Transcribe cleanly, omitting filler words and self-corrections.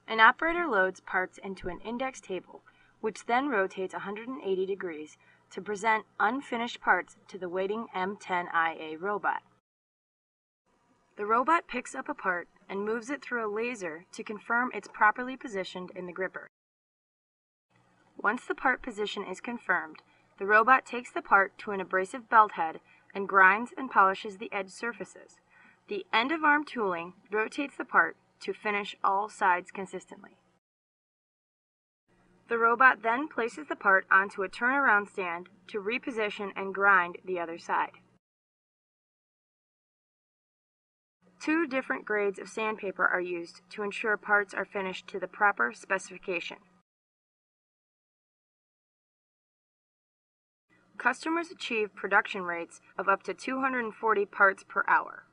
An operator loads parts into an index table, which then rotates 180 degrees to present unfinished parts to the waiting M10IA robot. The robot picks up a part and moves it through a laser to confirm it's properly positioned in the gripper. Once the part position is confirmed, the robot takes the part to an abrasive belt head and grinds and polishes the edge surfaces. The end-of-arm tooling rotates the part to finish all sides consistently. The robot then places the part onto a turnaround stand to reposition and grind the other side. 2 different grades of sandpaper are used to ensure parts are finished to the proper specification. Customers achieve production rates of up to 240 parts per hour.